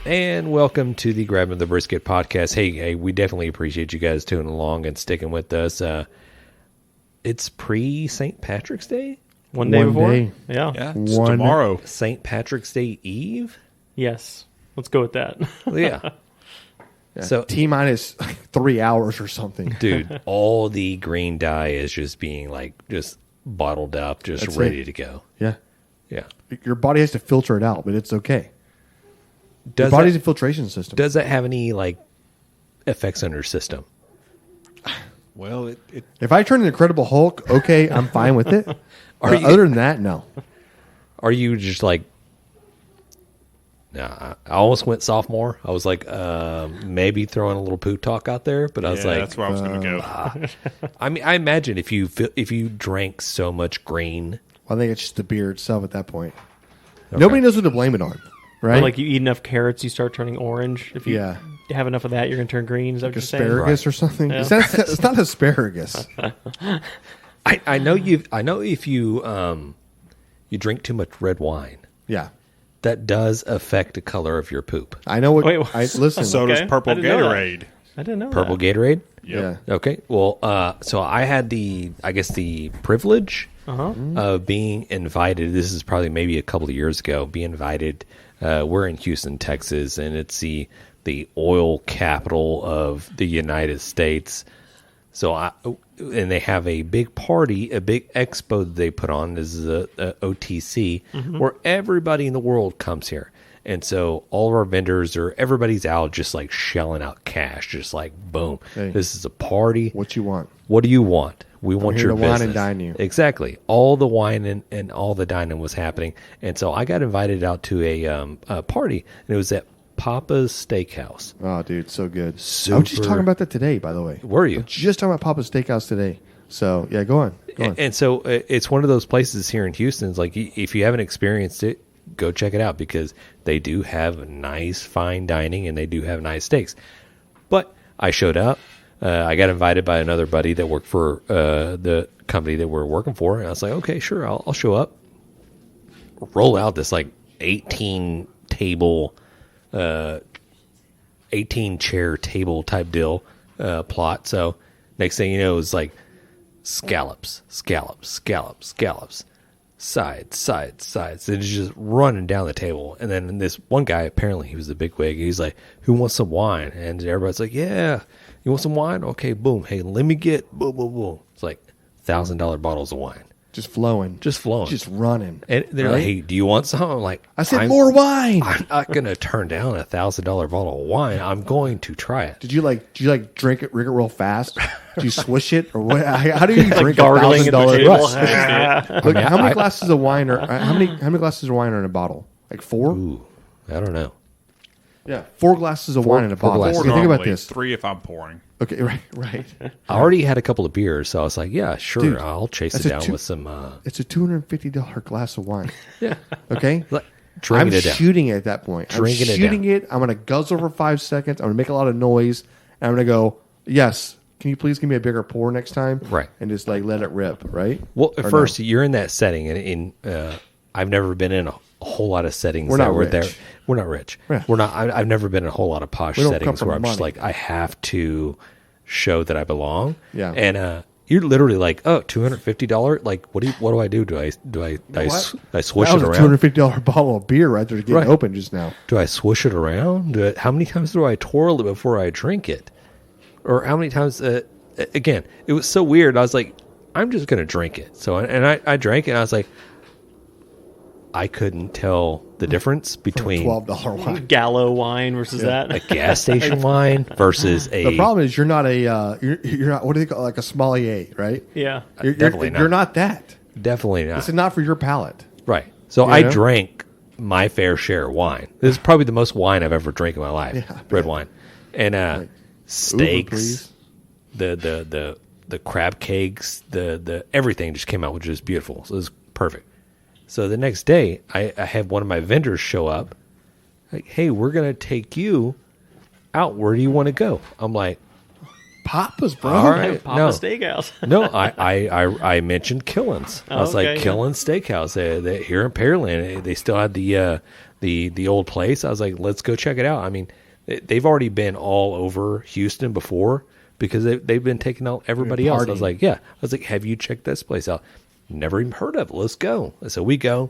And welcome to the Grabbing the Brisket podcast. Hey, we definitely appreciate you guys tuning along and sticking with us. It's pre-St. Patrick's Day? One day before? Yeah, it's tomorrow. St. Patrick's Day Eve? Yes. Let's go with that. Yeah. So T-minus 3 hours or something. Dude, all the green dye is just being just bottled up, just That's ready it. to go. Yeah. Yeah. Your body has to filter it out, but it's okay. Your Does body's that, a filtration system. does that have any effects on your system? Well, If I turn the Incredible Hulk, okay, I'm fine with it. You- Other than that, no. Are you just no, I almost went sophomore. I was maybe throwing a little poo talk out there, but I was that's where I was going to go. I mean, I imagine if you drank so much green, I think it's just the beer itself at that point. Okay. Nobody knows what to blame it on, right? Or you eat enough carrots, you start turning orange. If you have enough of that, you're going to turn green. Is that what you're saying? Asparagus or something? Yeah. It's not asparagus. I know if you drink too much red wine, Yeah. that does affect the color of your poop. I know what. Wait, listen. So does Okay. purple I didn't know that. Gatorade. I didn't know Purple that. Gatorade? Yep. Yeah. Okay. Well, so I had the privilege of being invited. This is probably maybe a couple of years ago. Be invited. We're in Houston, Texas, and it's the oil capital of the United States. So and they have a big party, a big expo that they put on. This is a OTC where everybody in the world comes here. And so all of our vendors everybody's out just shelling out cash, just boom. Hey. This is a party. What you want? What do you want? We want here your to business. wine and dine you. Exactly. All the wine and all the dining was happening. And so I got invited out to a party, and it was at Papa's Steakhouse. Oh, dude, so good. I Super. was just talking about that today, by the way. Were you? I was just talking about Papa's Steakhouse today. So, yeah, go on. And so it's one of those places here in Houston. It's if you haven't experienced it, go check it out because they do have nice fine dining and they do have nice steaks. But I showed up. I got invited by another buddy that worked for the company that we're working for. And I was like, okay, sure, I'll show up. Roll out this 18 chair table type deal plot. So next thing you know, it was scallops, sides. And it's just running down the table. And then this one guy, apparently he was the big wig. He's like, who wants some wine? And everybody's like, yeah, you want some wine? Okay, boom. Hey, let me get boom. It's $1,000 bottles of wine. Just flowing. Just running. And they're like, hey, do you want some? I'm like, I said more wine. I'm not going to turn down $1,000 bottle of wine. I'm going to try it. Did you drink it real fast? Did you swish it or what? How do you drink gargling at the $1,000 table. rush? Look, how many glasses of wine are how many glasses of wine are in a bottle? 4? Ooh, I don't know. Yeah, 4 glasses of wine in a bottle. glasses. Okay, think about Normally, this. 3 if I'm pouring. Okay, right. I already had a couple of beers, so I was like, yeah, sure, Dude, I'll chase that's it a down two- with some. It's a $250 glass of wine. Yeah. Okay? Drinking I'm it down. shooting it at that point. Drinking it I'm shooting down. it. I'm going to guzzle for 5 seconds. I'm going to make a lot of noise. And I'm going to go, yes, can you please give me a bigger pour next time? Right. And just let it rip, right? Well, Or first, no? you're in that setting, and I've never been in a whole lot of settings. We're not that were rich. there. We're not rich. Yeah. We're not. I've never been in a whole lot of posh We don't come settings from where I'm just money. I have to show that I belong. Yeah. And you're literally $250. What do I do? Do I swish That was it a around? $250 bottle of beer right there to get Right. open just now. Do I swish it around? How many times do I twirl it before I drink it? Or how many times? Again, it was so weird. I was like, I'm just going to drink it. So, and I drank it. And I was like, I couldn't tell the difference between $12 wine. Gallo wine versus a that. gas station wine versus a. The problem is you're not a you're not what do they call a sommelier, right? Yeah. Definitely not. You're not that. Definitely not. This is not for your palate. Right. So You I know? drank my fair share of wine. This is probably the most wine I've ever drank in my life. Yeah, I Red bet. wine. And Uber, steaks, please. the crab cakes, the everything just came out, which is beautiful. So it was perfect. So the next day, I had one of my vendors show up. Like, hey, we're gonna take you out. Where do you want to go? I'm like, Papa's, bro. all right, Papa no, Steakhouse. no. I mentioned Killen's. I was like okay. Killen's Steakhouse. They here in Imperial, they still had the the old place. I was like, let's go check it out. I mean, they've already been all over Houston before because they've been taking out everybody else. I was like, yeah. I was like, have you checked this place out? Never even heard of it. Let's go. So we go.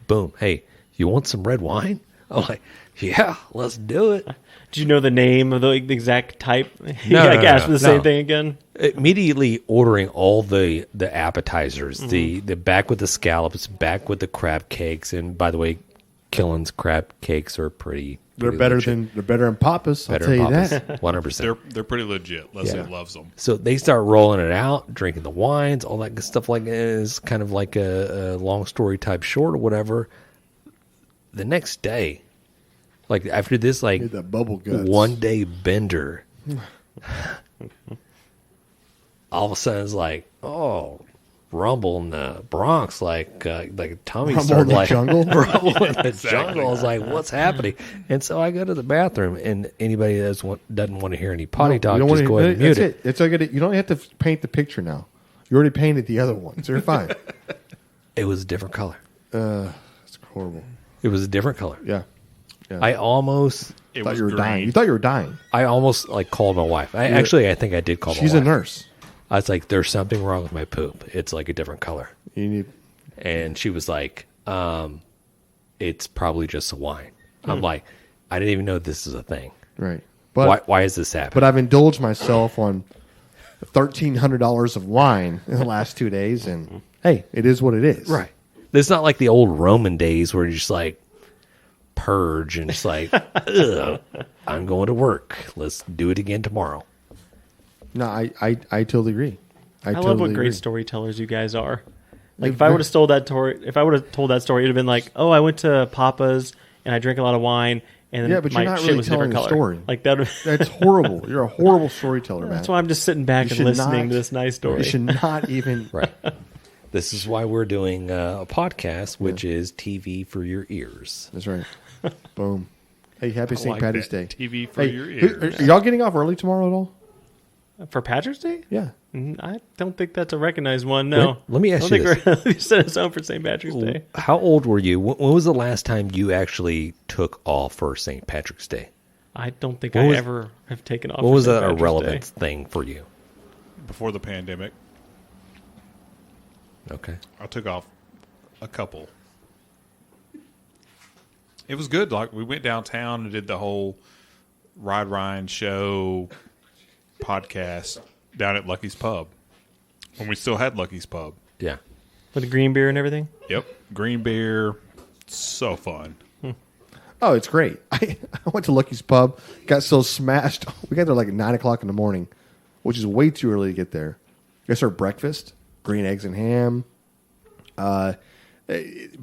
Boom. Hey, you want some red wine? I'm like, yeah, let's do it. Did you know the name of the exact type? You No, asked for the same no. thing again. Immediately ordering all the appetizers, the back with the scallops, back with the crab cakes, and by the way, Killen's crab cakes are pretty. They're better legit. than Papa's. I'll tell you that. 100%. They're pretty legit. Leslie loves them. So they start rolling it out, drinking the wines, all that good stuff. Like it's kind of like a long story type short or whatever. The next day, like after this, like The bubble guts. 1 day bender, all of a sudden it's like, oh, rumble in the Bronx, like Tommy Rumble started in the like jungle? rumble in the jungle. I was like, what's happening? And so I go to the bathroom, and anybody that doesn't want to hear any potty talk, you don't just wanna- go ahead and mute that's it. It's like you don't have to paint the picture now. You already painted the other one, so you're fine. It was a different color. It's horrible. It was a different color. Yeah. I almost It Thought was you were green. dying. You thought you were dying. like called my wife. I think I did call my wife. She's a nurse. I was like, there's something wrong with my poop. It's like a different color. You need. And she was like, it's probably just a wine. I'm like, I didn't even know this is a thing. Right. But Why is this happening? But I've indulged myself on $1,300 of wine in the last 2 days, and hey, it is what it is. Right. It's not like the old Roman days where you're just like purge and it's like, ugh, I'm going to work. Let's do it again tomorrow. No, I totally agree. I totally love what great agree. storytellers you guys are. Like if They're- I would have told that story, it'd have been like, oh, I went to Papa's and I drank a lot of wine, and then Yeah, but my you're not shit really was a different telling the color. story. Like that. That's horrible. You're a horrible storyteller, man. That's why I'm just sitting back You and should listening not- to this nice story. You should not even. Right. This is why we're doing a podcast, which is TV for your ears. That's right. Boom. Hey, happy St. like Patty's that. Day. TV for Hey, your ears. Are y'all getting off early tomorrow at all? For Patrick's Day? Yeah. I don't think that's a recognized one. No. Let me ask I you don't think we're set us home for St. Patrick's Day. How old were you? When was the last time you actually took off for St. Patrick's Day? I don't think What I was- ever have taken off. What for was St. a Patrick's relevant Day. thing for you? Before the pandemic, Okay. I took off a couple. It was good. Like we went downtown and did the whole Ride Ryan show podcast down at Lucky's Pub when we still had Lucky's Pub. Yeah. With the green beer and everything? Yep, green beer, so fun. Oh, it's great. I went to Lucky's Pub, got so smashed. We got there like at 9 o'clock in the morning, which is way too early to get there. I served breakfast, green eggs and ham.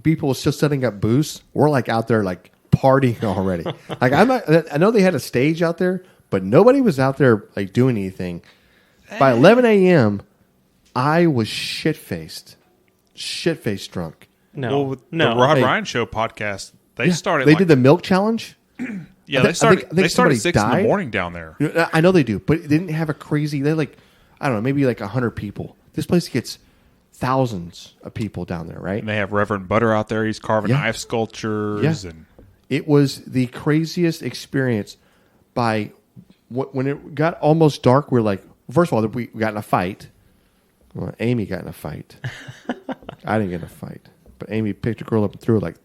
People were still setting up booths. We're like out there like partying already. Like I know they had a stage out there, but nobody was out there like doing anything. By 11 a.m., I was shit-faced drunk. No. Well, with no. the Rod Hey. Ryan show podcast, they Yeah, started. They like, did the milk challenge. Yeah, I they started. think They started somebody 6 in died. the morning down there. You know, I know they do, but they didn't have a crazy. They like, I don't know, maybe like 100 people. This place gets thousands of people down there, right? And they have Reverend Butter out there. He's carving Yeah. knife sculptures, Yeah. and It was the craziest experience. By when it got almost dark, we're like, first of all, we got in a fight. Well, Amy got in a fight. I didn't get in a fight, but Amy picked a girl up and threw her like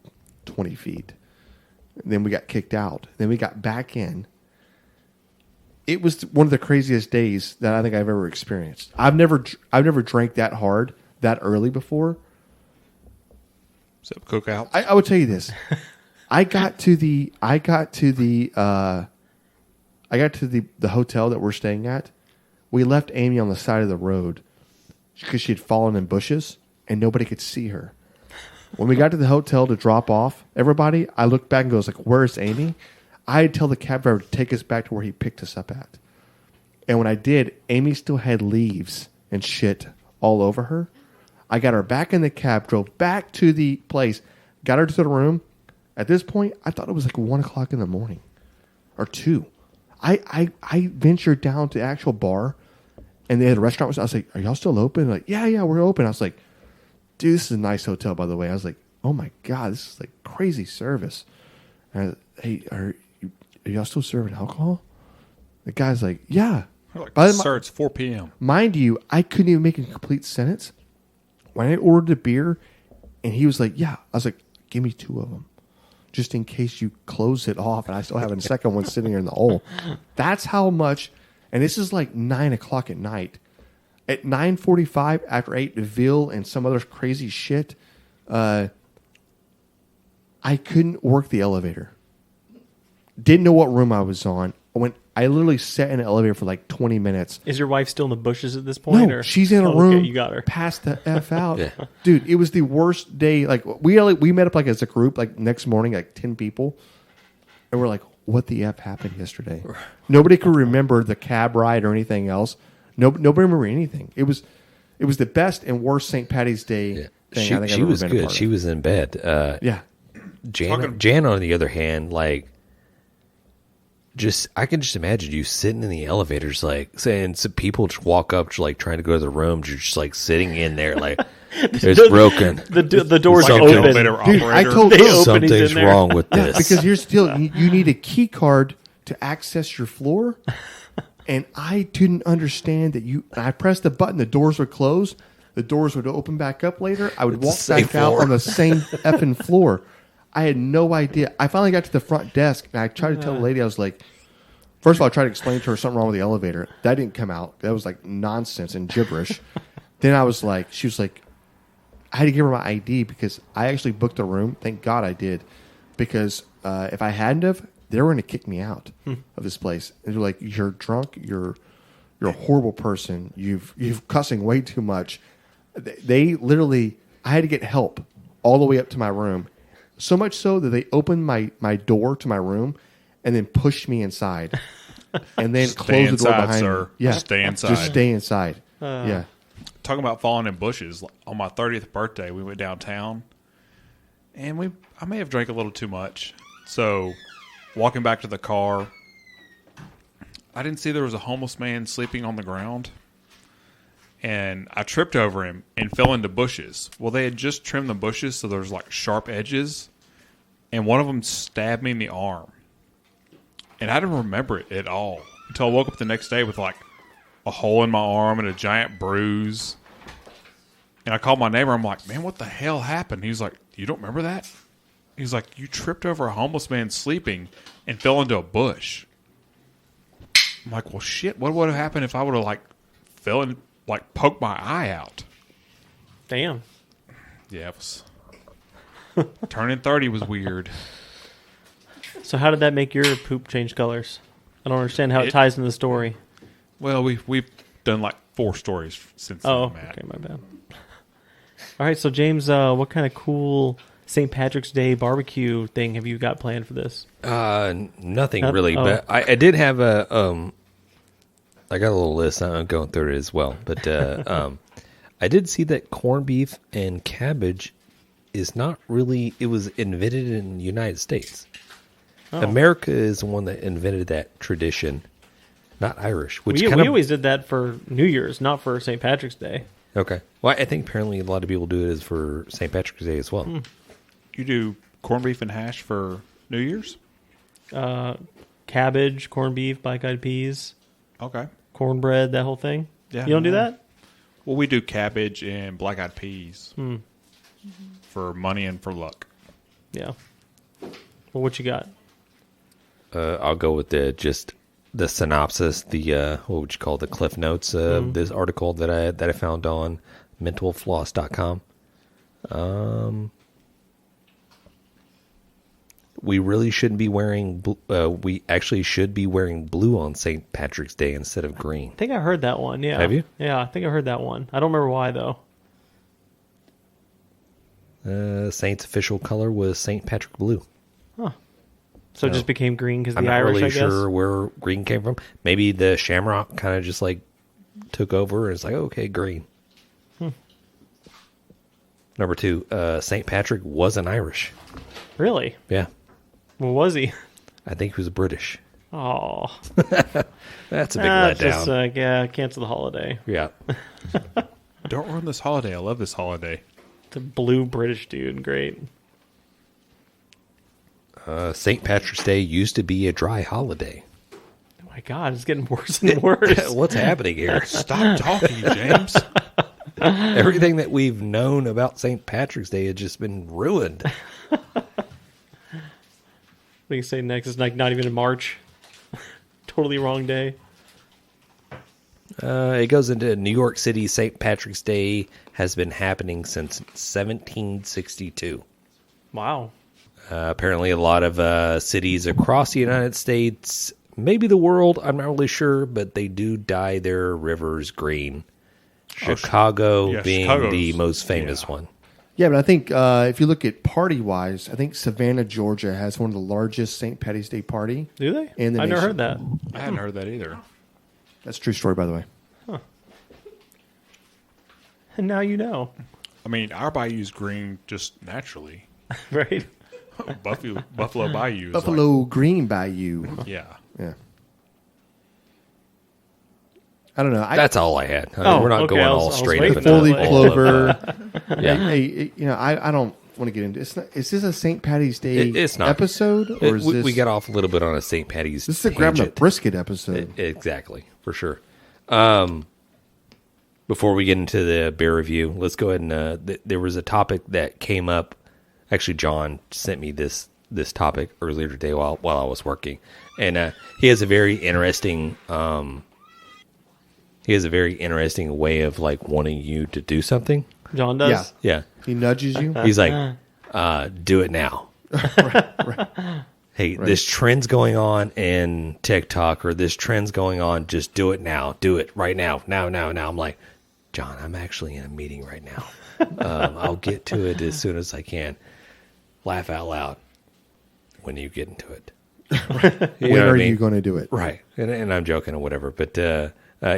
20 feet. And then we got kicked out. Then we got back in. It was one of the craziest days that I think I've ever experienced. I've never drank that hard that early before. except cookout. I would tell you this. I got to the hotel that we're staying at. We left Amy on the side of the road because she had fallen in bushes and nobody could see her. When we got to the hotel to drop off everybody, I looked back and goes like, "Where's Amy?" I had to tell the cab driver to take us back to where he picked us up at. And when I did, Amy still had leaves and shit all over her. I got her back in the cab, drove back to the place, got her to the room. At this point, I thought it was like 1 o'clock in the morning or 2. I ventured down to the actual bar, and they had a restaurant. I was like, "Are y'all still open?" Like, yeah, we're open. I was like, "Dude, this is a nice hotel, by the way." I was like, oh my God, this is like crazy service. Hey, are y'all still serving alcohol? The guy's like, yeah. Like, sir, it's 4 p.m. Mind you, I couldn't even make a complete sentence. When I ordered a beer, and he was like, yeah. I was like, give me 2 of them. Just in case you close it off, and I still have a second one sitting here in the hole. That's how much, and this is like 9 o'clock at night. At 9:45, after I ate veal and some other crazy shit, I couldn't work the elevator. Didn't know what room I was on. I literally sat in the elevator for like 20 minutes. Is your wife still in the bushes at this point? No, or? she's in a room. Okay, you got her. Passed the F out. Yeah. Dude, it was the worst day. Like we met up like as a group, like next morning, like 10 people. And we're like, what the F happened yesterday? Nobody could remember the cab ride or anything else. Nobody remember anything. It was the best and worst St. Patty's Day thing I think I've ever was been a good. part of. She was in bed. Yeah. Jan, on the other hand, like, I can just imagine you sitting in the elevators, like, saying some people just walk up, just like trying to go to the room, you're just like sitting in there, like, it's broken. The door's Like an open. elevator Dude, operator. I told They open, he's something's in there. wrong with Yeah, this. because here's the deal. You need a key card to access your floor. And I didn't understand that I pressed the button, the doors would close, the doors would open back up later. I would walk same back out floor. on the same effing floor. I had no idea. I finally got to the front desk, and I tried to tell the lady, I was like, first of all, I tried to explain to her something wrong with the elevator. That didn't come out. That was like nonsense and gibberish. Then I was like, she was like, I had to give her my ID because I actually booked a room. Thank God I did. Because if I hadn't have, they were going to kick me out of this place. And they're like, you're drunk. You're a horrible person. You've cussing way too much. They literally, I had to get help all the way up to my room. So much so that they opened my door to my room and then pushed me inside. And then closed the door behind sir. me. Yeah. Stay inside. Just stay inside. Yeah. Talking about falling in bushes. On my 30th birthday, we went downtown, and I may have drank a little too much. So, walking back to the car, I didn't see there was a homeless man sleeping on the ground, and I tripped over him and fell into bushes. Well, they had just trimmed the bushes, so there's like sharp edges, and one of them stabbed me in the arm. And I didn't remember it at all until I woke up the next day with like a hole in my arm and a giant bruise. And I called my neighbor. I'm like, man, what the hell happened? He was like, you don't remember that? He's like, you tripped over a homeless man sleeping and fell into a bush. I'm like, well, shit, what would have happened if I would have like fell and like poked my eye out? Damn. Yeah, it was turning 30 was weird. So how did that make your poop change colors? I don't understand how it ties into the story. Well, we've done like 4 stories since Oh, then, Matt. okay, my bad. All right, so James, what kind of cool St. Patrick's Day barbecue thing have you got planned for this? Nothing really, but I did have I got a little list. I'm going through it as well, but I did see that corned beef and cabbage is not really. It was invented in the United States. Oh. America is the one that invented that tradition, not Irish. Which We kind of always did that for New Year's, not for St. Patrick's Day. okay. Well, I think apparently a lot of people do it as for St. Patrick's Day as well. You do corned beef and hash for New Year's? Cabbage, corned beef, black-eyed peas, Okay. cornbread, that whole thing. Yeah, You don't do yeah. that? Well, we do cabbage and black-eyed peas for money and for luck. Yeah. Well, what you got? I'll go with the synopsis, the what would you call the cliff notes of this article that I found on mentalfloss.com. We really shouldn't be wearing. We actually should be wearing blue on St. Patrick's Day instead of green. I think I heard that one. Yeah. Have you? Yeah, I think I heard that one. I don't remember why though. Saint's official color was St. Patrick blue. So it just became green because I'm the not Irish, really I guess. sure where green came from. Maybe the shamrock kind of just like took over and it's like, okay, green. Number 2, St. Patrick wasn't Irish. Really? Yeah. What was he? I think he was British. Oh, That's a big letdown. just cancel the holiday. Yeah. Don't ruin this holiday. I love this holiday. The blue British dude. Great. St. Patrick's Day used to be a dry holiday. Oh my God, it's getting worse and worse. What's happening here? Stop talking, James. Everything that we've known about St. Patrick's Day has just been ruined. What do you say next? It's like not even in March. Totally wrong day. It goes into New York City. St. Patrick's Day has been happening since 1762. Wow. Apparently, a lot of cities across the United States, maybe the world, I'm not really sure, but they do dye their rivers green. Chicago being the most famous one. Yeah, but I think if you look at party-wise, I think Savannah, Georgia has one of the largest St. Patty's Day party. Do they? In the I never nation. heard that. I hadn't heard that either. That's a true story, by the way. And now you know. I mean, our bayou's green just naturally. Right? Buffalo Bayou. Is Buffalo Green Bayou. Like, yeah. Yeah. I don't know. That's all I had. Oh, we're not okay, going I all was straight waiting up. for into that. all of, Clover. yeah. Hey, I don't want to get into it's not, is this a St. Patty's Day It's not. episode? Or is We got off a little bit on a St. Patty's this is a grabbing a tangent. brisket episode? Exactly, for sure. Before we get into the beer review, let's go ahead and there was a topic that came up. Actually, John sent me this topic earlier today while I was working, and he has a very interesting way of like wanting you to do something. John does? Yeah, He nudges you. he's like, do it now. Hey, this trend's going on in TikTok, or this trend's going on. Just do it now. Do it right now. Now. I'm like, John, I'm actually in a meeting right now. I'll get to it as soon as I can. Laugh out loud when you get into it. When are you going to do it? Right. And I'm joking or whatever. But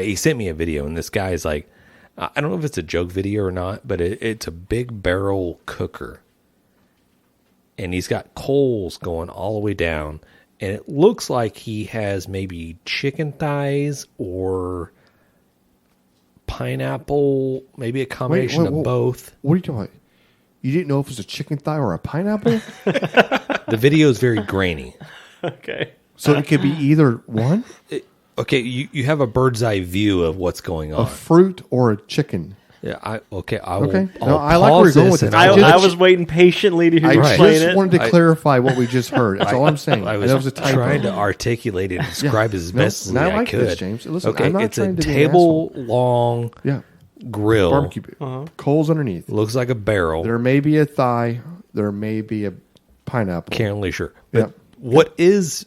he sent me a video, and this guy's like, I don't know if it's a joke video or not, but it's a big barrel cooker. And he's got coals going all the way down. And it looks like he has maybe chicken thighs or pineapple, maybe a combination of both. What are you talking about? You didn't know if it was a chicken thigh or a pineapple? The video is very grainy. Okay. So it could be either one, Okay, you have a bird's eye view of what's going a on. fruit or a chicken. Yeah, I will. Okay. I'll No, I like where you're pause going this with and this. I was waiting patiently to hear you I explain just it. wanted to clarify what we just heard. That's all I'm saying. I And that was was a typo. trying to articulate it and describe it as No, best as and I I like could. this, James. Listen, okay, I'm not it's a trying to be an table long Yeah. grill. Barbecue. Coals underneath. Looks like a barrel. There may be a thigh. There may be a pineapple. Can't really sure. But Yeah. what is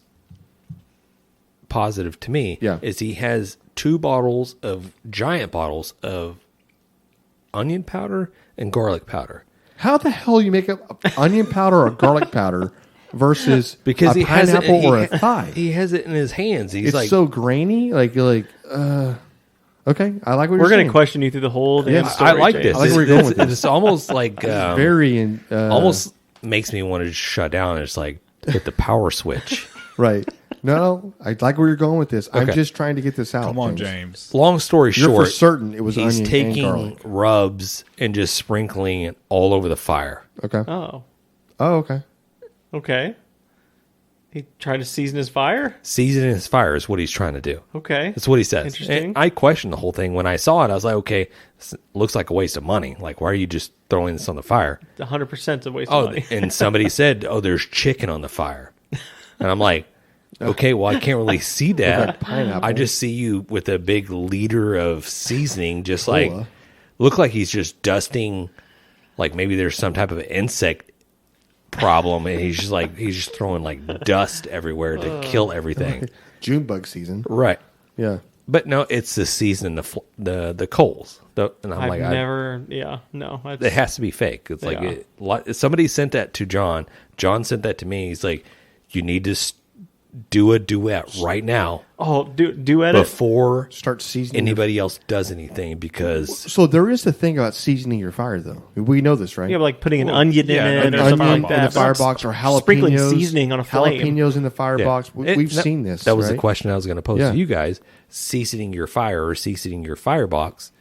positive to me Yeah. is he has giant bottles of onion powder and garlic powder. How the hell you make up onion powder or garlic powder versus Because a he has it, pineapple or a thigh? He has it in his hands. He's It's like, so grainy. Like you're like, okay. I like what We're you're going saying. to question you through the whole damn Yes. story. I like James. this. I like where you're going with It's almost like very almost makes me want to shut down. It's like hit the power switch. right. No, I like where you're going with this. I'm Okay. just trying to get this out. Come on, James. Long story You're short, for certain it was he's onion and taking garlic. rubs and just sprinkling it all over the fire. Okay. Oh, Okay. okay. He tried to season his fire? Seasoning his fire is what he's trying to do. Okay. That's what he says. Interesting. And I questioned the whole thing. When I saw it, I was like, okay, this looks like a waste of money. Like, why are you just throwing this on the fire? 100% a waste Oh, of money. and somebody said, oh, there's chicken on the fire. And I'm like, okay, well, I can't really see that. like pineapple. I just see you with a big liter of seasoning, just like, Cola. look like he's just dusting, like maybe there's some type of insect problem, and he's just throwing like dust everywhere to kill everything. June bug season. Right. Yeah. But no, it's the season, the coals. And I'm I've like, never, no. it has to be fake. It's like somebody sent that to John. John sent that to me. He's like, you need to do a duet right now Oh, do edit? before Start seasoning. anybody else does anything, because So there is a thing about seasoning your fire, though. We know this, right? Yeah, but like putting an onion in it An or something onion like in that. the firebox or jalapenos. Sprinkling seasoning on a flame. Jalapenos in the firebox. Yeah. We've seen this. That was right? the question I was going to pose Yeah. to you guys. Seasoning your fire or seasoning your firebox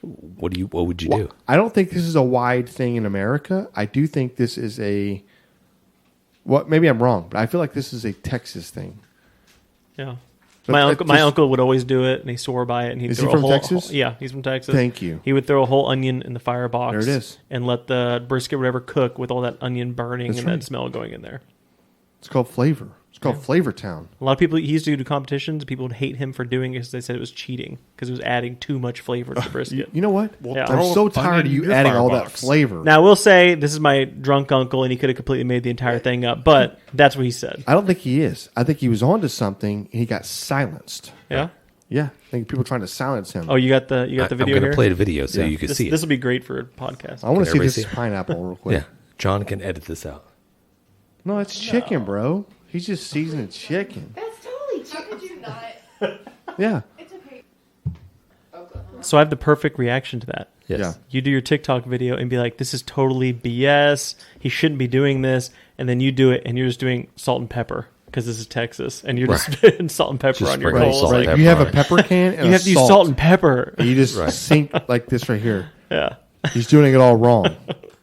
What would you do? I don't think this is a wide thing in America. I do think this is maybe I'm wrong, but I feel like this is a Texas thing. Yeah. But My uncle would always do it, and he swore by it. And Is he from Texas? Yeah, he's from Texas. Thank you. He would throw a whole onion in the firebox. There it is. And let the brisket, whatever, cook with all that onion burning That's and right. that smell going in there. It's called Flavor. It's called Flavor Town. A lot of people, he used to do competitions. People would hate him for doing it because they said it was cheating because it was adding too much flavor to the brisket. You know what? Yeah. I'm so tired of you adding all that flavor. Now, I will say, this is my drunk uncle, and he could have completely made the entire thing up, but that's what he said. I don't think he is. I think he was onto something and he got silenced. Yeah? Yeah, I think people are trying to silence him. Oh, you got the video I'm going to here? play the video so Yeah. you can see This it. will be great for a podcast. I want to see everybody this see it? pineapple real quick. Yeah, John can edit this out. No, it's chicken, bro. He's just seasoning chicken. That's totally chicken. How could you not? Yeah. It's okay. So I have the perfect reaction to that. Yes. Yeah. You do your TikTok video and be like, this is totally BS. He shouldn't be doing this. And then you do it and you're just doing salt and pepper because this is Texas. And you're just putting salt and pepper Just on your sprinkle coals. salt and Like, pepper. You have a on it. pepper can and you have to use salt and pepper. And you just Right. sink like this right here. Yeah. He's doing it all wrong.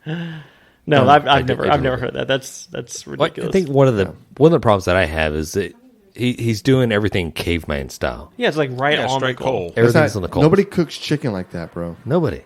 No, No, I've I never do heard that. That's Well, ridiculous. I think one of the problems that I have is that he's doing everything caveman style. yeah, it's like right on the straight coal. coal. That's Everything's not- on the coals. Nobody cooks chicken like that, bro. Nobody.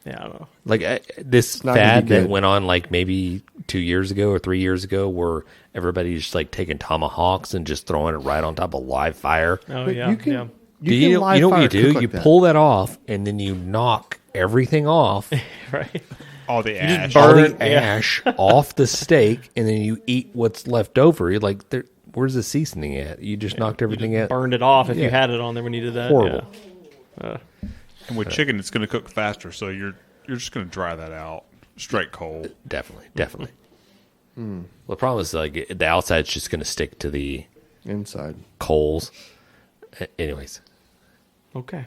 Yeah, I don't know. Like this not gonna fad be that good. went on like maybe 2 years ago or 3 years ago, where everybody's just like taking tomahawks and just throwing it right on top of live fire. Oh, But yeah. you can, yeah. you can live know what fire you do? cook like You that. pull that off, and then you knock everything off, Right. All the ash. all burn- the ash off the steak, and then you eat what's left over. You're like, where's the seasoning at? You just knocked everything out. Burned it off if you Yeah. had it on there when you did that. Horrible. Yeah. And with chicken, it's going to cook faster, so you're just going to dry that out straight cold. Definitely. Well, the problem is like the outside's just going to stick to the inside. coals. Anyways, Okay.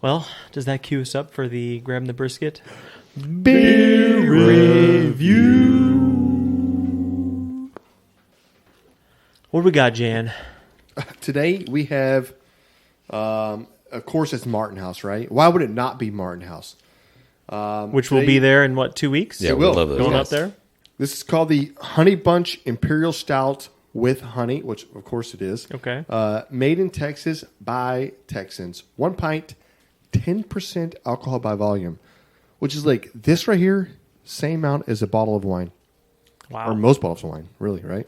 Well, does that cue us up for the grab the brisket? Beer review. What do we got, Jan? Today we have, of course, it's Martin House, right? Why would it not be Martin House? Which will be there in what, 2 weeks? yeah, It we will. love those. Going guys. up there? This is called the Honey Bunch Imperial Stout with honey, which of course it is. Okay. Made in Texas by Texans. 1 pint, 10% alcohol by volume, which is like this right here, same amount as a bottle of wine. Wow. Or most bottles of wine, really, right?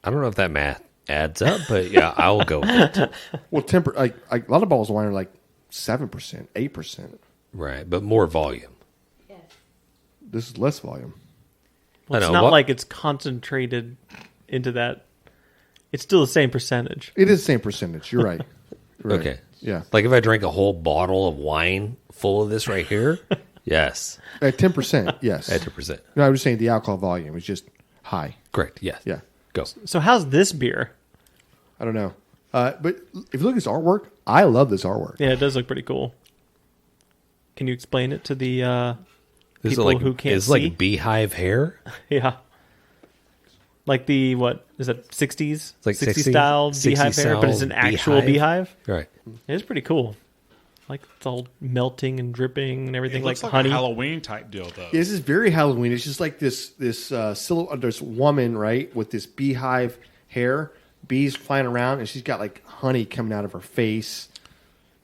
I don't know if that math adds up, but yeah, I will go with it. Well, like a lot of bottles of wine are like 7%, 8%. Right, but more volume. Yes. This is less volume. Well, I it's know. not like it's concentrated into that. It's still the same percentage. It is the same percentage. You're right. You're right. Okay. Yeah. Like if I drank a whole bottle of wine full of this right here, yes, At 10%, yes. at 2%. No, I was saying the alcohol volume is just high. Correct. Yes. Yeah. Go. So how's this beer? I don't know. But if you look at this artwork, I love this artwork. Yeah, it does look pretty cool. Can you explain it to the This people is like who can't it's see? like beehive hair. Yeah. Like the, what, is that 60s? It's like 60 60 style 60 beehive hair, but it's an style actual beehive? Right. It is pretty cool. Like it's all melting and dripping and everything, It like looks like honey. a Halloween type deal, though. This is very Halloween. It's just like this silhouette, this woman, right, with this beehive hair, bees flying around, and she's got like honey coming out of her face.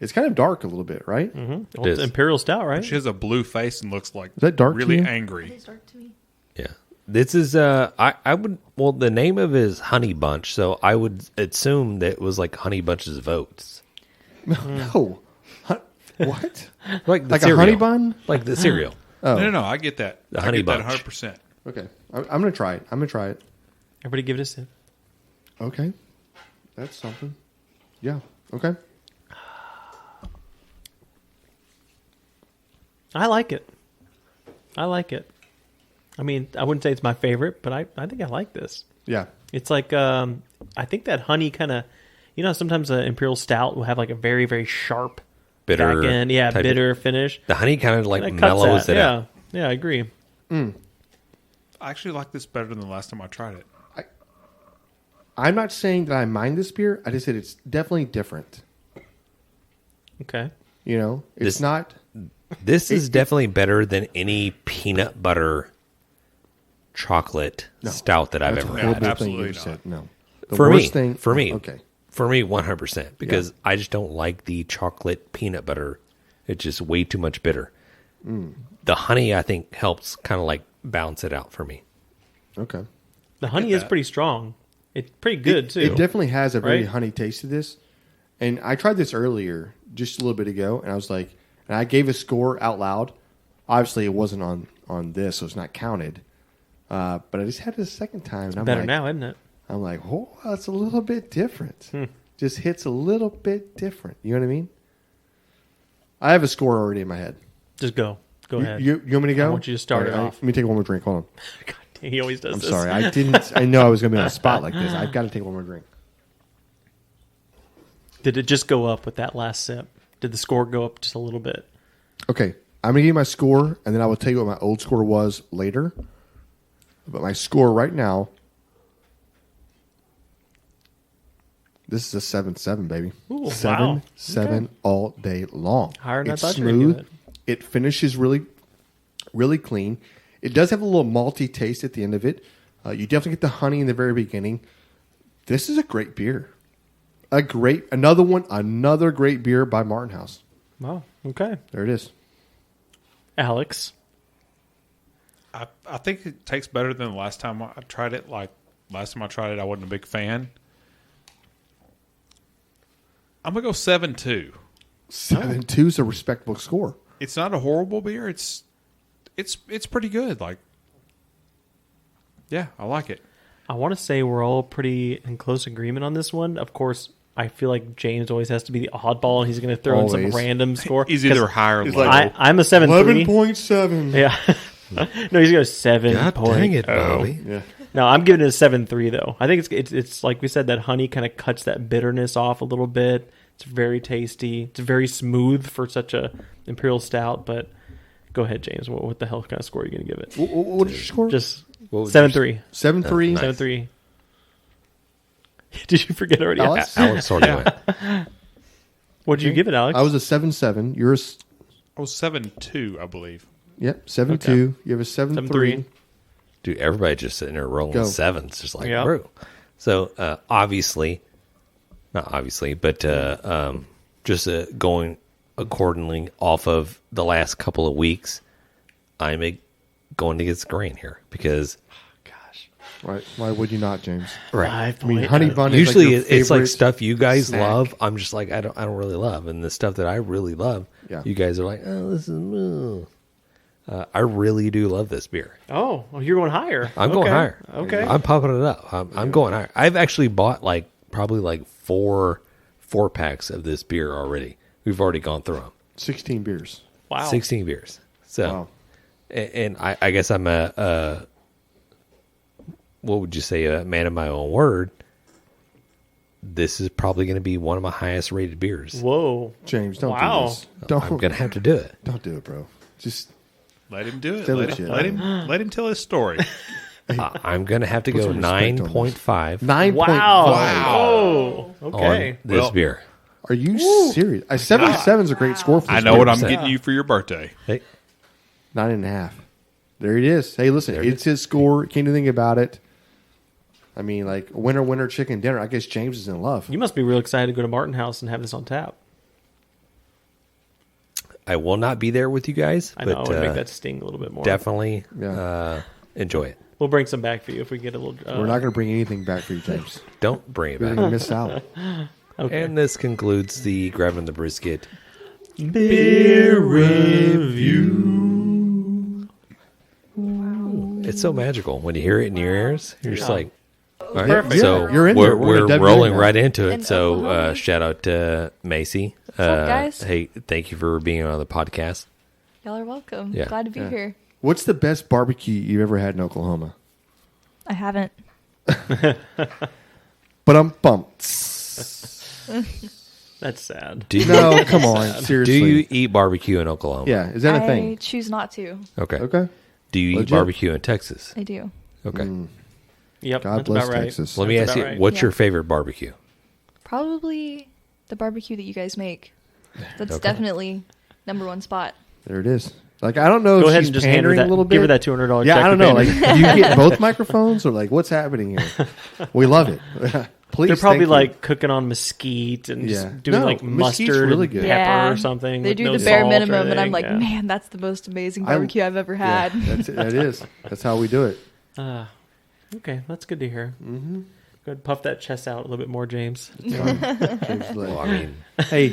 It's kind of dark a little bit, right? Well, It it's is. Imperial Stout, right? She has a blue face and looks like that dark to really you? angry. It's dark to me. Yeah. This is I would the name of it is Honey Bunch, so I would assume that it was like Honey Bunch's votes. No. What? Like the Like a cereal. honey bun? Like the cereal. Oh. No, I get that. The I honey get that bunch. 100%. Okay. I'm going to try it. I'm going to try it. Everybody give it a sip. Okay. That's something. Yeah. Okay. I like it. I like it. I mean, I wouldn't say it's my favorite, but I think I like this. Yeah. It's like, I think that honey kind of, sometimes an Imperial Stout will have like a very, very sharp Bitter back end. Yeah, type of- bitter finish. The honey kind of like And it cuts mellows that. it out. Yeah, I agree. I actually like this better than the last time I tried it. I'm not saying that I mind this beer. I just said it's definitely different. Okay. You know, it's not. This is definitely better than any peanut butter chocolate stout that I've That's a ever horrible had. thing Absolutely you not. said. No. The For worst me, thing for me, Okay. for me, 100%. Because I just don't like the chocolate peanut butter. It's just way too much bitter. The honey, I think, helps kind of like balance it out for me. Okay. The honey is that. pretty strong. It's pretty good too. It definitely has a very Right? honey taste to this. And I tried this earlier, just a little bit ago, and I was like, and I gave a score out loud. Obviously, it wasn't on this, so it's not counted. But I just had it a second time, and I'm Better like, now, isn't it? I'm like, oh, that's a little bit different. Just hits a little bit different. You know what I mean? I have a score already in my head. Just go. Go ahead. You want me to go? I want you to start it off. Let me take one more drink. Hold on. God dang, he always does I'm this. sorry. I didn't. I know I was going to be on a spot like this. I've got to take one more drink. Did it just go up with that last sip? Did the score go up just a little bit? Okay. I'm going to give you my score, and then I will tell you what my old score was later. But my score right now, this is a 7-7, baby. Ooh, 7-7 wow. all day long. Higher than I It's thought you were gonna smooth. give It finishes really, really clean. It does have a little malty taste at the end of it. You definitely get the honey in the very beginning. This is a great beer. Another great beer by Martin House. Wow. Okay. There it is. Alex. I think it tastes better than the last time I tried it. Like, last time I tried it, I wasn't a big fan. I'm going to go 7-2. 7-2 is a respectable score. It's not a horrible beer. It's pretty good. Like, yeah, I like it. I want to say we're all pretty in close agreement on this one. Of course, I feel like James always has to be the oddball, and he's going to throw in Always. some random score. He's either higher or He's lower. like, I'm a 7.3. 11.7. Yeah. No, he's going to 7. God dang it, Bobby. Yeah. No, I'm giving it a 7.3 though. I think it's like we said, that honey kind of cuts that bitterness off a little bit. It's very tasty. It's very smooth for such a Imperial stout. But go ahead, James. What the hell kind of score are you going to give it? What is your score? Just What would 7.3. 7-3. Nice. 7.3. Did you forget already? Alex? Alex already went. What did you give it, Alex? I was a 7-7. Yours, I was 7-2, I believe. yep, 7-2. Okay. You have a 7-3. 7.3. Dude, everybody just sitting there rolling Go. sevens, just like Yeah. Brew. So not obviously, but just going accordingly off of the last couple of weeks, I'm going to get the grain here because, Right. Why would you not, James? right. I mean, honey bun is Usually like your it's like favorite stuff you guys snack. love. I'm just like I don't really love, and the stuff that I really love, Yeah. you guys are like, oh, this is. I really do love this beer. Oh, well, you're going higher. I'm going higher. Okay. I'm popping it up. I'm going higher. I've actually bought probably four packs of this beer already. We've already gone through them. 16 beers. Wow. 16 beers. So, Wow. and I guess I'm a what would you say, a man of my own word. This is probably going to be one of my highest rated beers. Whoa. James, don't Wow. do this. Don't, I'm going to have to do it. don't do it, bro. Just Let him do it. Stay Let legit. him tell his story. I'm going to have to Put go some respect on this. 9.5 9.5. Wow. Oh, okay. on this Well, beer. Are you serious? A 7-7 is a great score for I this know beer. what I'm 100%. getting you for your birthday. Hey, 9.5. There it is. Hey, listen, There it it's his score. Can't do anything about it. I mean, like, winner, chicken dinner. I guess James is in love. You must be real excited to go to Martin House and have this on tap. I will not be there with you guys, I know. I but would make that sting a little bit more. definitely Yeah. enjoy it. We'll bring some back for you if we get a little. We're not going to bring anything back for you, James. Don't bring it You're back. going to miss out. Okay. And this concludes the Grabbing the Brisket Beer review. It's so magical when you hear it in your ears. You're just Yeah. like, all right. Perfect. So You're in we're, there. We're we're gonna rolling WM right into it. In So Oklahoma. shout out to Macy. up, guys? Hey, thank you for being on the podcast. Y'all are welcome. Yeah. Glad to be here. What's the best barbecue you've ever had in Oklahoma? I haven't. But I'm bumped. That's sad. Do you, No, come on. do Seriously. you eat barbecue in Oklahoma? Yeah, is that a I thing? choose not to. Okay. Okay. Do you eat Legit? barbecue in Texas? I do. Okay. Yep. God that's bless about right. Texas. Let me That's ask you, about right. what's Yeah. your favorite barbecue? Probably the barbecue that you guys make. That's definitely number one spot. There it is. Like, I don't know Go if ahead she's and just hand her pandering that. a little bit. Give her that $200 Yeah, check. I don't for know. Like, payment. do you get both microphones, or like, what's happening here? We love it. Please, They're probably thank you. like cooking on mesquite and Yeah. just doing No, like mesquite's mustard really and good. pepper or something. They with do no the bare salt or minimum, and I'm anything. like, Yeah. man, that's the most amazing I- barbecue I've ever Yeah, had. that is. That's how we do it. Okay, that's good to hear. Mm-hmm. Go ahead, puff that chest out a little bit more, James. James is like, Well, I mean, hey,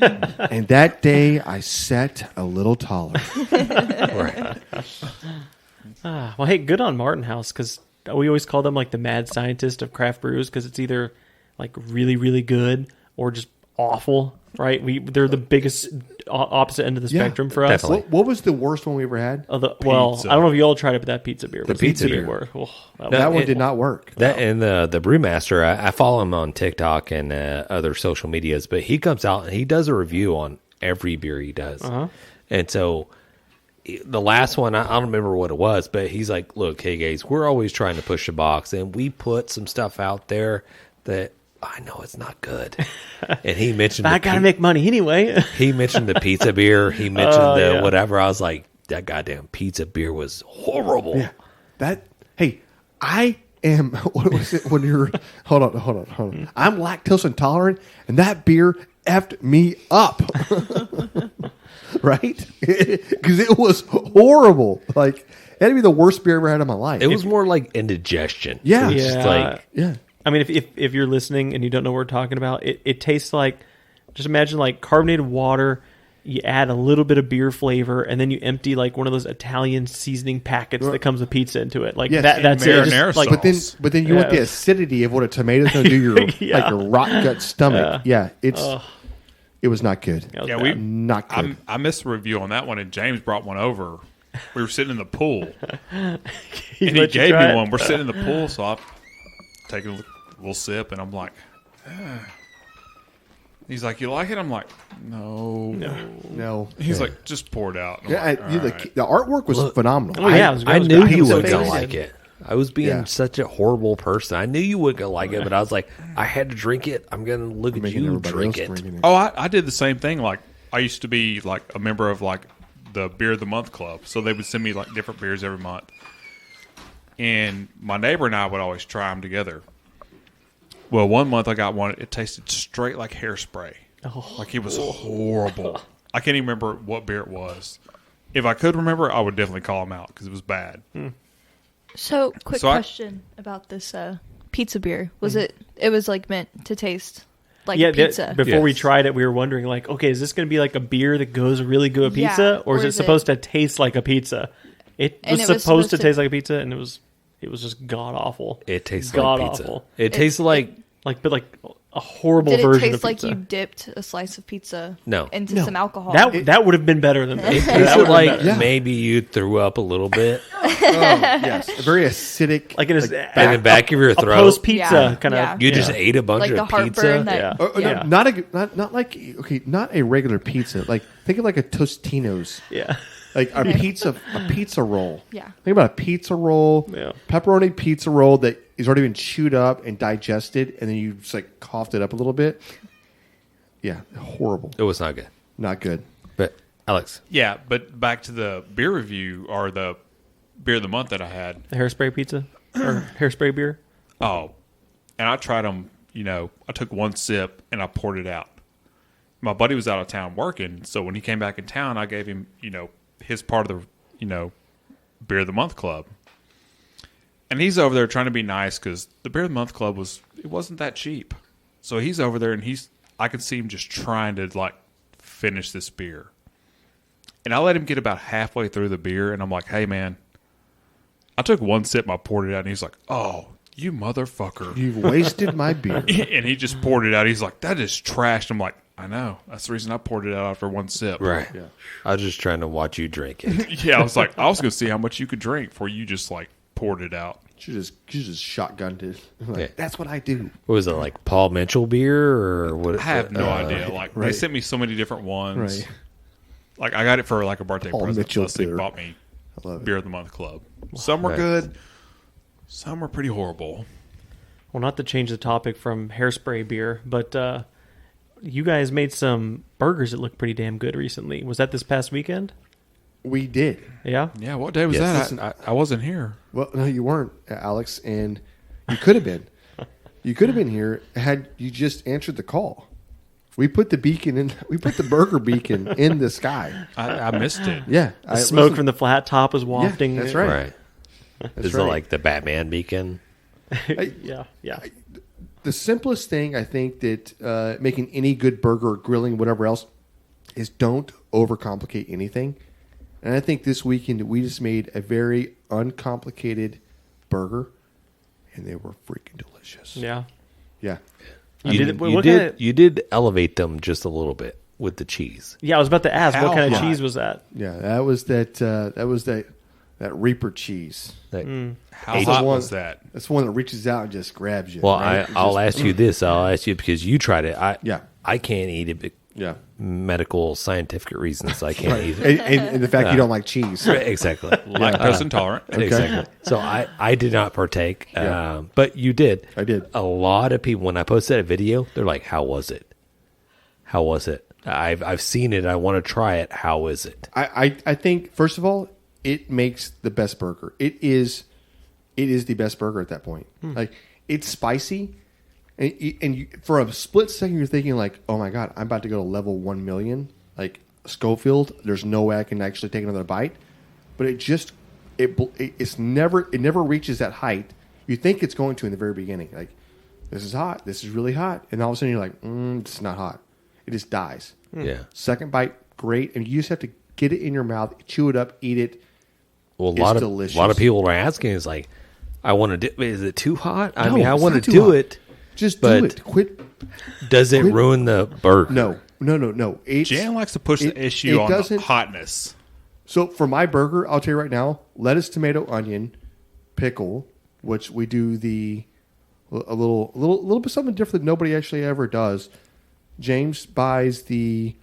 and that day I set a little taller. right. Well, hey, good on Martin House, because we always call them like the mad scientist of craft brews, because it's either like really, really good or just awful, right? They're the biggest opposite end of the Yeah, spectrum for us. definitely. What was the worst one we ever had? Well, Pizza. I don't know if you all tried it, but that pizza beer. The was pizza even beer. worse. Oh, that That was- one did not work. That and the brewmaster, I follow him on TikTok and other social medias, but he comes out and he does a review on every beer he does. And so the last one, I don't remember what it was, but he's like, look, hey guys, we're always trying to push the box, and we put some stuff out there that I know it's not good. And he mentioned I gotta make money anyway. he mentioned the pizza beer. He mentioned the yeah. whatever. I was like, that goddamn pizza beer was horrible. Yeah. Hey, I am. What was it when you're? Hold on. I'm lactose intolerant, and that beer effed me up. Right? Because it was horrible. Like, it had to be the worst beer I ever had in my life. It was more like indigestion. Yeah. It was just like, Yeah. I mean, if you're listening and you don't know what we're talking about, it tastes like, just imagine like carbonated water. You add a little bit of beer flavor, and then you empty like one of those Italian seasoning packets that comes with pizza into it. Like Yes. that's it. Marinara Just, like, sauce. But then you want the acidity of what a tomato's going to do your like your rot gut stomach. Yeah, it was not good. that was Yeah, bad. Not good. I missed the review on that one, and James brought one over. We were sitting in the pool, and he let you gave try me it? one. We're sitting in the pool, so I'm taking a little sip, and I'm like, he's like, you like it? I'm like, no. No. He's like, just pour it out. I'm Yeah, like, the "Alright." artart was phenomenal. Oh, yeah, it was I great. knew It you was weren't good. gonna like it. I was being Yeah. such a horrible person. I knew you weren't gonna like it, but I was like, I had to drink it. I'm gonna look at Making you everybody drink else it. drinking it. Oh, I did the same thing. Like, I used to be like a member of like the Beer of the Month Club, so they would send me like different beers every month. And my neighbor and I would always try them together. Well, one month I got one. It tasted straight like hairspray. Like it was horrible. I can't even remember what beer it was. If I could remember, I would definitely call him out because it was bad. So, quick So I- question about this pizza beer. Was it was like meant to taste like Yeah, pizza? before we Yes. tried it, we were wondering like, okay, is this going to be like a beer that goes really good with pizza, Yeah, or is or it is supposed to taste like a pizza? It And was it was supposed to supposed to- taste like a pizza, and it was just god awful. It tastes god like pizza. awful. It tastes like But a horrible Did it version taste of like pizza. you dipped a slice of pizza No. into No. some alcohol? That would have been better than this. it That tasted would've been like better. Yeah. maybe you threw up a little bit Yes, very acidic. like in his in the back of your a throat. post pizza Yeah. kind of. Yeah. You just ate a bunch like the of heartburn pizza. that Yeah. No, not like not a regular pizza. Like think of like a Tostino's, Yeah. like a pizza roll. Yeah. Think about a pizza roll, Yeah. pepperoni pizza roll that is already been chewed up and digested, and then you just like coughed it up a little bit. Yeah, horrible. It was not good. Not good. But Alex, Yeah, but back to the beer review or the Beer of the Month that I had. The hairspray pizza or hairspray beer. Oh, and I tried them, I took one sip and I poured it out. My buddy was out of town working, so when he came back in town, I gave him, his part of the, Beer of the Month Club. And he's over there trying to be nice because the Beer of the Month Club wasn't that cheap. So he's over there and I could see him just trying to like finish this beer. And I let him get about halfway through the beer and I'm like, hey man, I took one sip and I poured it out and he's like, oh, you motherfucker. You've wasted my beer. And he just poured it out. He's like, that is trash. I'm like, I know. That's the reason I poured it out after one sip. right? Yeah. I was just trying to watch you drink it. Yeah, I was like, I was going to see how much you could drink before you just like poured it out. You just shotgunned it. Like, Yeah. that's what I do. What was it, like Paul Mitchell beer or what? I have no idea. Like they right. sent me so many different ones. Right. Like I got it for like a birthday Paul present. Mitchell Plus they beer. bought me I love it. Beer of the Month Club. Some were Nice. good. Some were pretty horrible. Well, not to change the topic from hairspray beer, but you guys made some burgers that looked pretty damn good recently. Was that this past weekend? We did. Yeah. Yeah, what day was Yes. that? I wasn't here. Well, no, you weren't, Alex, and you could have been. You could have been here had you just answered the call. We put the beacon in. We put the burger beacon in the sky. I missed it. Yeah, The smoke from the flat top was wafting. that's there. right. Right. Is it like the Batman beacon? Yeah. The simplest thing I think that making any good burger, grilling, whatever else, is don't overcomplicate anything. And I think this weekend we just made a very uncomplicated burger, and they were freaking delicious. Yeah. Yeah. You did elevate them just a little bit with the cheese. Yeah, I was about to ask, what How kind of hot? cheese was that? Yeah, that was that Reaper cheese. That- How Hey, hot one- was that? That's the one that reaches out and just grabs you. Well, right? I'll ask you this. I'll ask you because you tried it. Yeah. I can't eat it. Yeah. Medical, scientific reasons I can't eat it. And the fact you don't like cheese. Exactly. Lactose intolerant. Exactly. So I did not partake, but you did. I did. A lot of people, when I posted that video, they're like, "How was it? How was it? I've seen it. I want to try it. How is it?" I think first of all, it makes the best burger. It is the best burger at that point. Like it's spicy, and you, for a split second you're thinking like, oh my god, I'm about to go to level 1,000,000, like Schofield. There's no way I can actually take another bite, but it never reaches that height. You think it's going to in the very beginning, like this is hot, this is really hot, and all of a sudden you're like, it's not hot. It just dies. Yeah. Second bite, great, and you just have to get it in your mouth, chew it up, eat it. Well, It's a delicious. lot of people are asking, is like, I want to do. Is it too hot? I No, mean, I it's want to not too do hot. it. Just But- do it. Quit. Does it ruin the burger? No. It's, Jan likes to push the issue on the hotness. So for my burger, I'll tell you right now: lettuce, tomato, onion, pickle. Which we do a little bit something different that nobody actually ever does. James buys the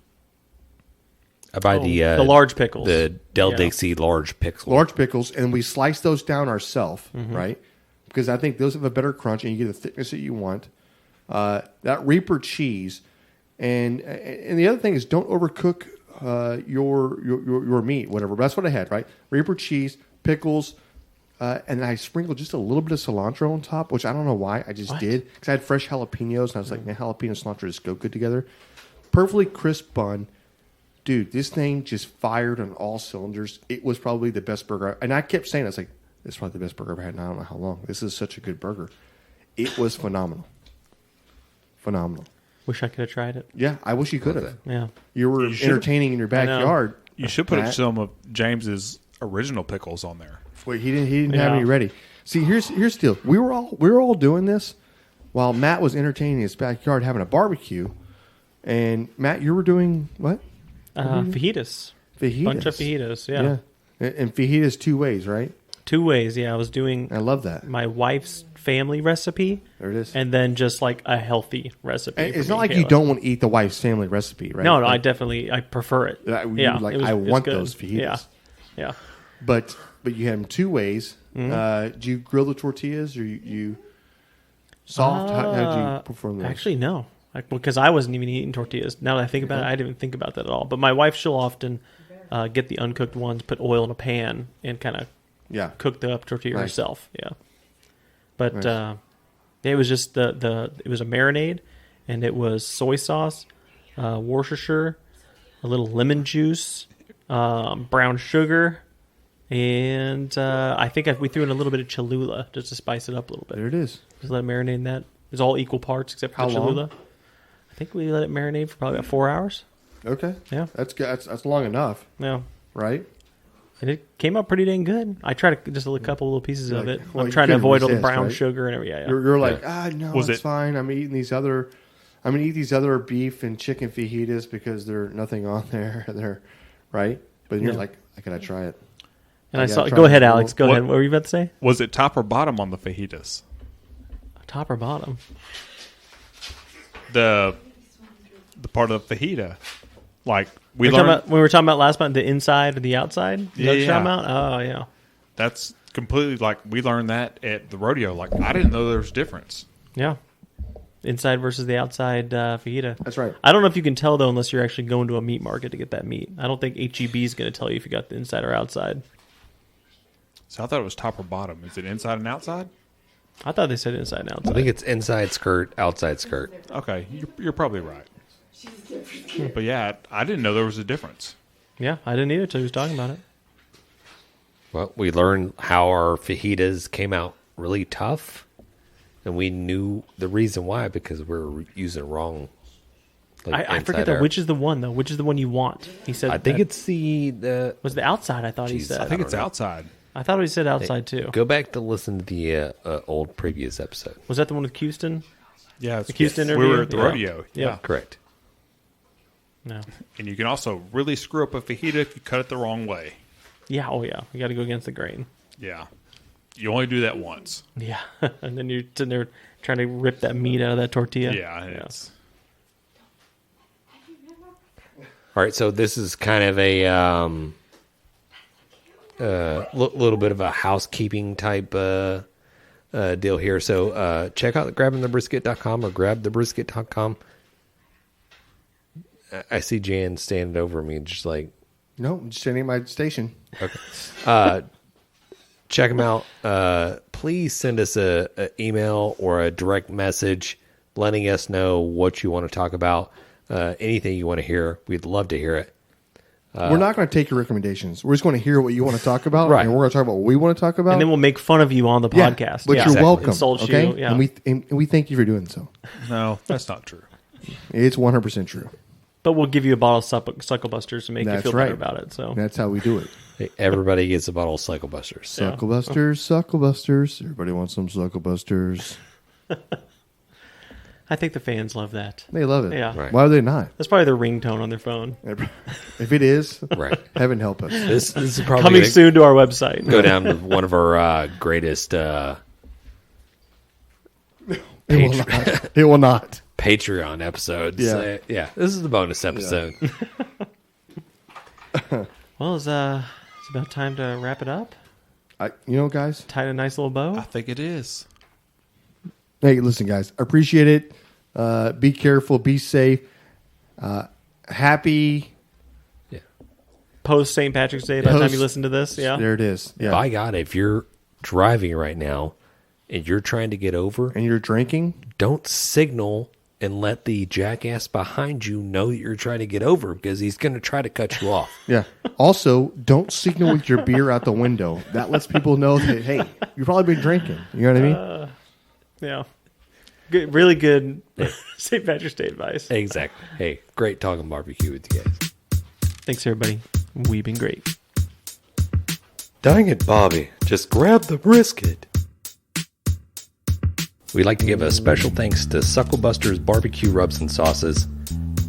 I buy the large pickles. the Del Yeah. Dixie large pickles. large pickles, and we slice those down ourselves, right? Because I think those have a better crunch, and you get the thickness that you want. That Reaper cheese, and the other thing is don't overcook your meat, whatever. But that's what I had, right? Reaper cheese, pickles, and I sprinkled just a little bit of cilantro on top, which I don't know why I just did because I had fresh jalapenos, and I was like, man, jalapeno and cilantro just go good together. Perfectly crisp bun. Dude, this thing just fired on all cylinders. It was probably the best burger. And I kept saying, I was like, this is probably the best burger I've had in I don't know how long. This is such a good burger. It was phenomenal. Phenomenal. Wish I could have tried it. Yeah, I wish you could have. Yeah. You were should've- entertaining in your backyard. You should put Matt. some of James's original pickles on there. Wait, he didn't have Yeah. any ready. See, here's the deal. We were all doing this while Matt was entertaining in his backyard having a barbecue. And Matt, you were doing what? Fajitas. Fajitas. Bunch of fajitas, yeah. And fajitas 2 ways, right? 2 ways, yeah. I was doing I love that. my wife's family recipe There it is. and then just like a healthy recipe. And for it's me not like and you Kayla. don't want to eat the wife's family recipe, right? No, Like, I prefer it. you Yeah, like, it was- I it was want good. those fajitas. Yeah. But you had them 2 ways. Mm-hmm. Do you grill the tortillas or you soft? How did you perform those? Actually, no. Because I wasn't even eating tortillas. Now that I think about it, I didn't even think about that at all. But my wife, she'll often get the uncooked ones, put oil in a pan, and kind of Yeah. cook the tortilla Nice. herself. Yeah. But Nice. it was just it was a marinade, and it was soy sauce, Worcestershire, a little lemon juice, brown sugar, and I think we threw in a little bit of Cholula just to spice it up a little bit. There it is. Just let it marinate in that. It was all equal parts except for How the long? Cholula. I think we let it marinate for probably about 4 hours. Okay. Yeah. That's good. That's long enough, Yeah. right? And it came out pretty dang good. I tried just a couple little pieces of Like, it. well, I'm you trying to couldn't avoid all the resist, brown right? sugar and everything. Yeah. You're like, no, Was it's it- fine. I'm eating these other. I'm gonna eat these other beef and chicken fajitas because there's nothing on there. They're right, but you're Yeah. like, I gotta try it. And I I gotta saw. try Go it. ahead, Alex. Go What- ahead. What were you about to say? Was it top or bottom on the fajitas? Top or bottom? The part of the fajita. Like we We're talking learned about, when we were talking about last month, the inside or the outside? Is that what you're Yeah. talking about? Oh, yeah. that's completely like we learned that at the rodeo. Like I didn't know there was a difference. Yeah. Inside versus the outside fajita. That's right. I don't know if you can tell, though, unless you're actually going to a meat market to get that meat. I don't think HEB is going to tell you if you got the inside or outside. So I thought it was top or bottom. Is it inside and outside? I thought they said inside and outside. I think it's inside skirt, outside skirt. Okay, you're probably right. But yeah, I didn't know there was a difference. Yeah, I didn't either until he was talking about it. Well, we learned how our fajitas came out really tough, and we knew the reason why because we're using wrong. I forget that. Which is the one though? Which is the one you want? He said. I think it's the was the outside. I thought he said. I think it's outside. I thought he said outside too. Go back to listen to the old previous episode. Was that the one with Houston? Yeah, The Houston interview? we were at the Yeah. rodeo. Yeah. Correct. No. And you can also really screw up a fajita if you cut it the wrong way. Yeah. Oh yeah. You got to go against the grain. Yeah. You only do that once. Yeah. And then you're sitting there trying to rip that meat out of that tortilla. Yeah. It's, All right, so this is kind of a little bit of a housekeeping type deal here. So check out grabbingthebrisket.com or grabthebrisket.com. I see Jan standing over me, just like, No, I'm just standing at my station. okay. Check them out. Please send us a email or a direct message letting us know what you want to talk about. Anything you want to hear, we'd love to hear it. We're not going to take your recommendations. We're just going to hear what you want to talk about, Right. and we're going to talk about what we want to talk about. And then we'll make fun of you on the Yeah, podcast. but Yeah. you're welcome. Insult okay, you. Yeah. and we thank you for doing so. no, that's not true. It's 100% true. But we'll give you a bottle of Sucklebusters to make you That's feel right. better about it. So That's how we do it. Hey, everybody gets a bottle of Cyclebusters. Yeah. Sucklebusters. Everybody wants some Sucklebusters. I think the fans love that. They love it. Yeah. Right. Why are they not? That's probably their ringtone on their phone. If it is, Right. heaven help us. This is probably Coming gonna soon to our website. go down to one of our greatest It will not. It will not. Patreon episodes. Yeah. Yeah. This is the bonus episode. Well, it's about time to wrap it up. Guys. Tie a nice little bow. I think it is. Hey, listen, guys. I appreciate it. Be careful. Be safe. Happy. Post St. Patrick's Day by the time you listen to this. Yeah. There it is. Yeah. By God, if you're driving right now and you're trying to get over, And you're drinking. don't signal and let the jackass behind you know that you're trying to get over because he's going to try to cut you off. Yeah. Also, don't signal with your beer out the window. That lets people know that, hey, you've probably been drinking. You know what I mean? Yeah. Good, really good St. Patrick's Day advice. Exactly. Hey, great talking barbecue with you guys. Thanks, everybody. We've been great. Dang it, Bobby. Just grab the brisket. We'd like to give a special thanks to Sucklebusters Barbecue Rubs and Sauces,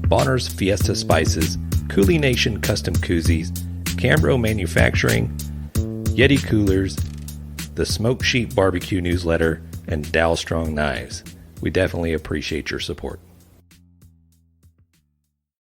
Bolner's Fiesta Spices, CoolieNation Custom Koozies, Cambro Manufacturing, Yeti Coolers, the Smoke Sheep Barbecue Newsletter, and Dalstrong Knives. We definitely appreciate your support.